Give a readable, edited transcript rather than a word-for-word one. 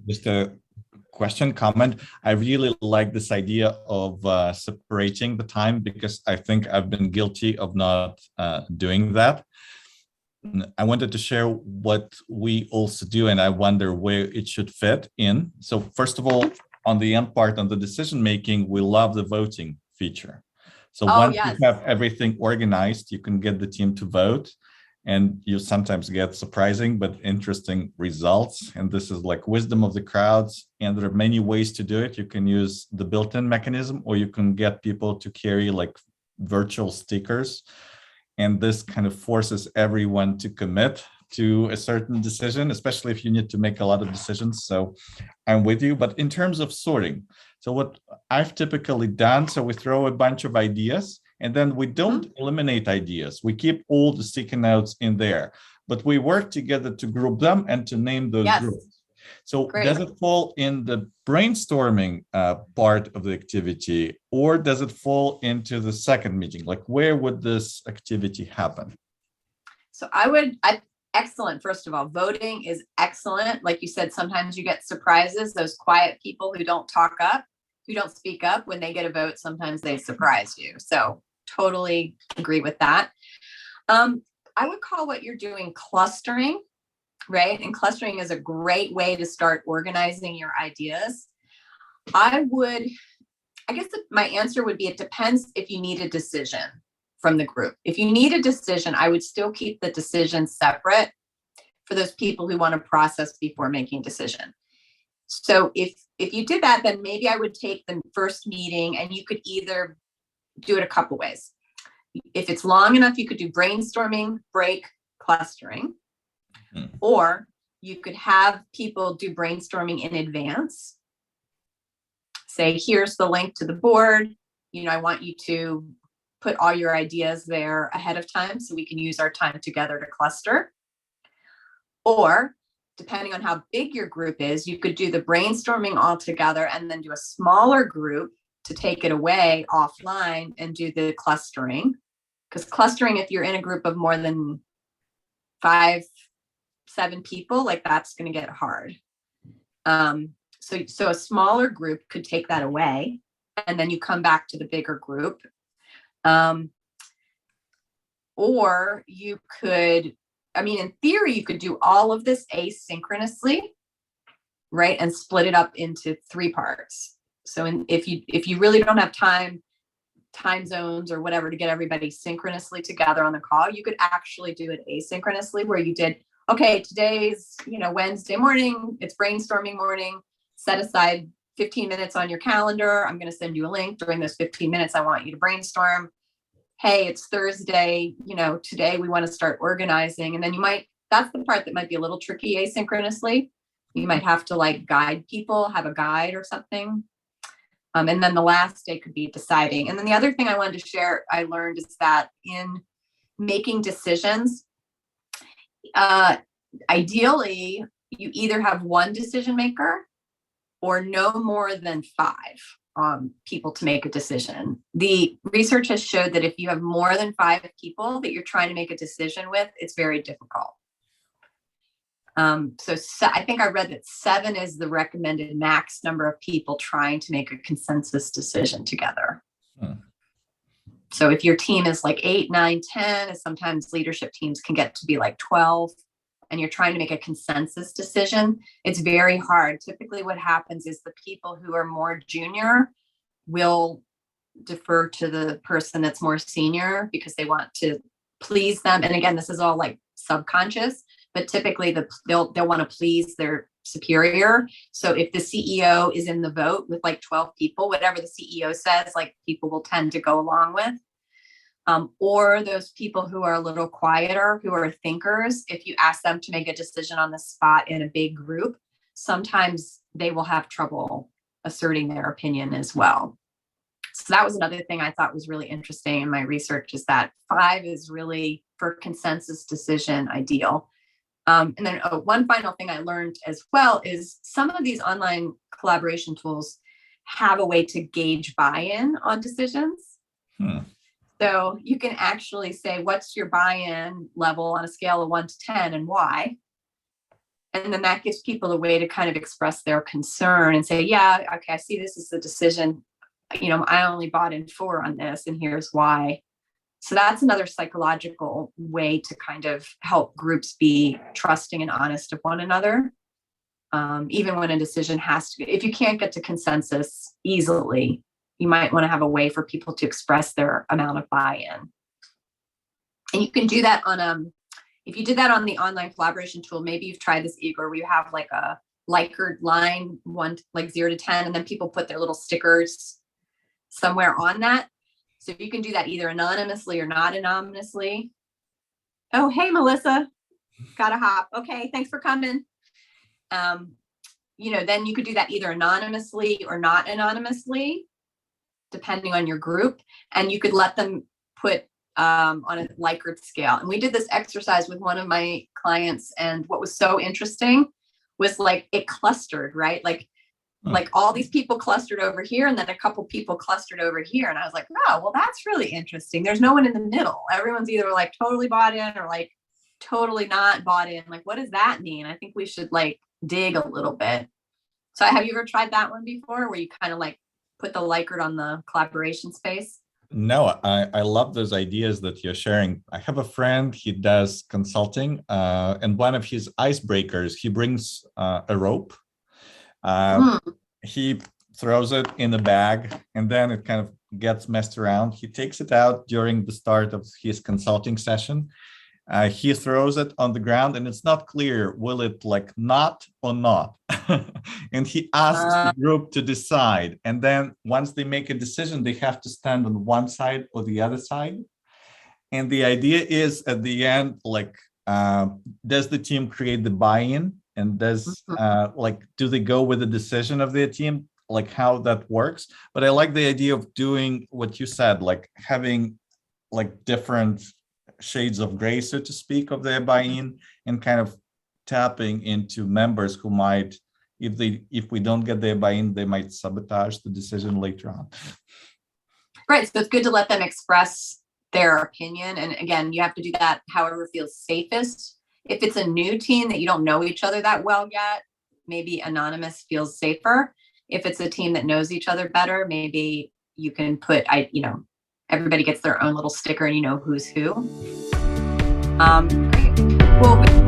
Just a question, comment. I really like this idea of separating the time because I think I've been guilty of not doing that. I wanted to share what we also do, and I wonder where it should fit in. So first of all, on the end part, on the decision making, we love the voting feature. So once you have everything organized, you can get the team to vote, and you sometimes get surprising but interesting results. And this is like wisdom of the crowds. And there are many ways to do it. You can use the built-in mechanism, or you can get people to carry like virtual stickers. And this kind of forces everyone to commit to a certain decision, especially if you need to make a lot of decisions. So I'm with you. But in terms of sorting, so what I've typically done, so we throw a bunch of ideas, and then we don't eliminate ideas. We keep all the sticky notes in there, but we work together to group them and to name those groups. So does it fall in the brainstorming part of the activity, or does it fall into the second meeting? Like, where would this activity happen? So excellent. First of all, voting is excellent. Like you said, sometimes you get surprises. Those quiet people who don't speak up when they get a vote, sometimes they surprise you. So totally agree with that. I would call what you're doing clustering, right? And clustering is a great way to start organizing your ideas. I guess my answer would be, it depends if you need a decision from the group. If you need a decision, I would still keep the decision separate for those people who want to process before making a decision. So if you did that, then maybe I would take the first meeting, and you could either do it a couple ways. If it's long enough, you could do brainstorming, break, clustering, or you could have people do brainstorming in advance. Say, here's the link to the board. I want you to put all your ideas there ahead of time so we can use our time together to cluster. Or depending on how big your group is, you could do the brainstorming all together and then do a smaller group to take it away offline and do the clustering. Because clustering, if you're in a group of more than 5-7 people, like that's going to get hard. So a smaller group could take that away, and then you come back to the bigger group. Or you could, in theory, you could do all of this asynchronously, right? And split it up into 3 parts. So if you really don't have time zones or whatever to get everybody synchronously together on the call, you could actually do it asynchronously, where you did, okay, today's, Wednesday morning, it's brainstorming morning, set aside 15 minutes on your calendar. I'm going to send you a link. During those 15 minutes, I want you to brainstorm. Hey, it's Thursday, today we want to start organizing. And then that's the part that might be a little tricky asynchronously. You might have to guide people, have a guide or something. And then the last day could be deciding. And then the other thing I wanted to share, I learned, is that in making decisions, ideally, you either have one decision maker or no more than 5 people to make a decision. The research has showed that if you have more than 5 people that you're trying to make a decision with, it's very difficult. So I think I read that 7 is the recommended max number of people trying to make a consensus decision together. So if your team is 8, 9, 10, and sometimes leadership teams can get to be 12, and you're trying to make a consensus decision, it's very hard. Typically what happens is the people who are more junior will defer to the person that's more senior because they want to please them. And again, this is all subconscious, but typically they'll want to please their superior. So if the CEO is in the vote with 12 people, whatever the CEO says, people will tend to go along with. Or those people who are a little quieter, who are thinkers, if you ask them to make a decision on the spot in a big group, sometimes they will have trouble asserting their opinion as well. So that was another thing I thought was really interesting in my research, is that 5 is really, for consensus decision, ideal. And then one final thing I learned as well is some of these online collaboration tools have a way to gauge buy-in on decisions. So you can actually say, what's your buy-in level on a scale of 1 to 10 and why? And then that gives people a way to kind of express their concern and say, yeah, okay, I see this is the decision. I only bought in 4 on this, and here's why. So that's another psychological way to kind of help groups be trusting and honest of one another. Even when a decision if you can't get to consensus easily, you might want to have a way for people to express their amount of buy-in. And you can do that if you did that on the online collaboration tool, maybe you've tried this, Igor, where you have like a Likert line, 0 to 10, and then people put their little stickers somewhere on that. So you can do that either anonymously or not anonymously. Oh, hey, Melissa, gotta hop. Okay, thanks for coming. Then you could do that either anonymously or not anonymously, depending on your group. And you could let them put on a Likert scale. And we did this exercise with one of my clients. And what was so interesting was like it clustered, right? Like all these people clustered over here, and then a couple people clustered over here. And I was like, oh, well, that's really interesting. There's no one in the middle. Everyone's either like totally bought in or like totally not bought in. Like, what does that mean? I think we should like dig a little bit. So have you ever tried that one before, where you kind of like put the Likert on the collaboration space? No, I love those ideas that you're sharing. I have a friend, he does consulting, and one of his icebreakers, he brings a rope. He throws it in a bag, and then it kind of gets messed around. He takes it out during the start of his consulting session. He throws it on the ground, and it's not clear, will it like knot or not? And he asks the group to decide. And then once they make a decision, they have to stand on one side or the other side. And the idea is at the end, like, does the team create the buy-in? And does do they go with the decision of their team, like how that works? But I like the idea of doing what you said, like having like different shades of gray, so to speak, of their buy-in, and kind of tapping into members who might, if we don't get their buy-in, they might sabotage the decision later on. Right. So it's good to let them express their opinion. And again, you have to do that however feels safest. If it's a new team that you don't know each other that well yet, maybe anonymous feels safer. If it's a team that knows each other better, maybe you can put, everybody gets their own little sticker and you know who's who. Great. Well,